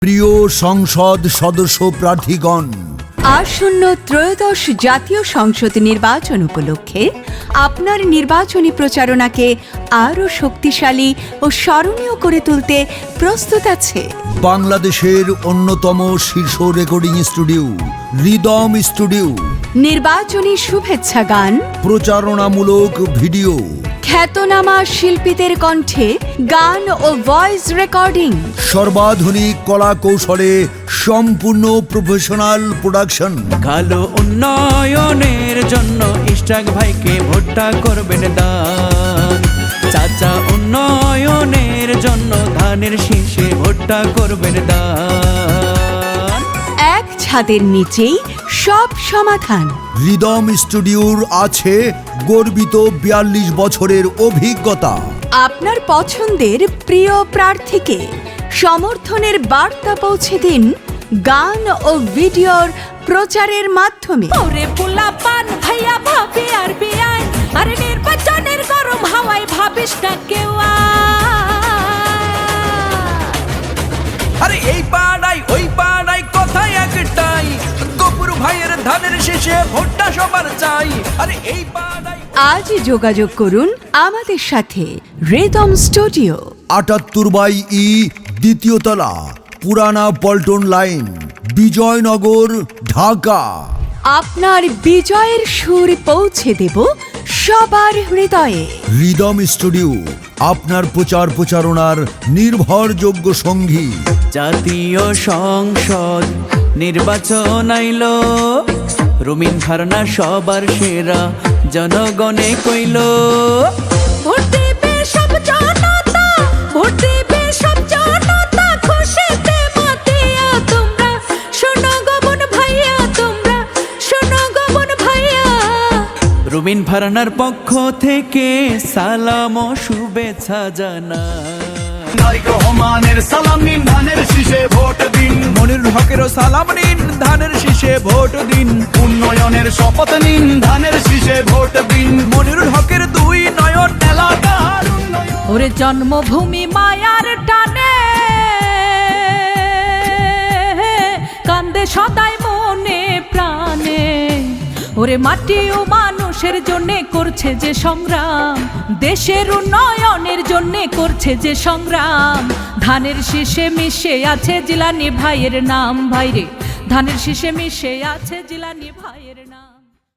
প্রিয় সংসদ সদস্য প্রার্থীগণ, আসন্ন ত্রয়োদশ জাতীয় সংসদ নির্বাচন উপলক্ষে আপনার নির্বাচনী প্রচারণাকে আরও শক্তিশালী ও স্মরণীয় করে তুলতে প্রস্তুত আছে বাংলাদেশের অন্যতম শীর্ষ রেকর্ডিং স্টুডিও রিদম স্টুডিও। নির্বাচনী শুভেচ্ছা গান, প্রচারণামূলক ভিডিও, খ্যাতনামা শিল্পীদের কণ্ঠে গান ও ভয়েস রেকর্ডিং, সর্বাধুনিক কলা কৌশলে সম্পূর্ণ প্রফেশনাল প্রোডাকশন। কালো উন্নয়নের জন্য ইশরাক ভাইকে ভোটটা করবেন দান। চাচা উন্নয়নের জন্য ধানের শীষে ভোটটা করবেন দান। এক ছাদের নিচেই সব সমাধান। রিদম স্টুডিওর আছে গর্বিত ৪২ বছরের অভিজ্ঞতা। আপনার পছন্দের প্রিয় প্রার্থীকে সমর্থনের বার্তা পৌঁছে দিন গান ও ভিডিওর প্রচারের মাধ্যমে। ওরে পোলা পান ভাইয়া ভাবি আর বিয়ায়, আরে নির্বাচনের গরম হাওয়ায় ভাবিস না কেউ। আরে এই পাড়ায় ওই পাড়ায় কথাই একটাই, গফুর ভাইয়ের ধানের শীষে ভোটটা সবার চাই। আরে এই পাড়ায় আজ যোগাযোগ করুন আমাদের সাথে। রিদম স্টুডিও ৭৮/ই, দ্বিতীয় তলা, পুরানা পল্টন লাইন, বিজয়নগর, ঢাকা। আপনার বিজয়ের সুর পৌঁছে দেব সবার হৃদয়ে। রিদম স্টুডিও আপনার প্রচার প্রচারণার নির্ভরযোগ্য সঙ্গী। জাতীয় সংসদ নির্বাচন আইলো, রুমিন ফারনা সবার সেরা জনগণে কইল। ভোট দেবে সব জনতা, ভোট দেবে সব জনতা, খুশিতে মাতিয়া তোমরা শোনো গবন ভাইয়া, তোমরা শোনো গবন ভাইয়া। রুমিন ফারনার পক্ষ থেকে সালাম ও শুভেচ্ছা জানা। রহমানের সালাম নিন, ধানের শীষে ভোট দিন। মনিরুল হকেরও সালাম নিন, ধানের শীষে ভোট দিন। উন্নয়নের শপথ নিন, ধানের শীষে ভোট দিন। মনিরুল হকের দুই নয়ন এলাকার উন্নয়ন। ওরে জন্মভূমি মায়ার টানে কান্দে সদাই মনে প্রাণে। ওরে মাটি ও মানুষের জন্যে করছে যে সংগ্রাম, দেশের উন্নয়নের জন্যে করছে যে সংগ্রাম। ধানের শীষে মিশে আছে জিলানি ভাইয়ের নাম, ভাইরে ধানের শীষে মিশে আছে জিলানি ভাইয়ের নাম।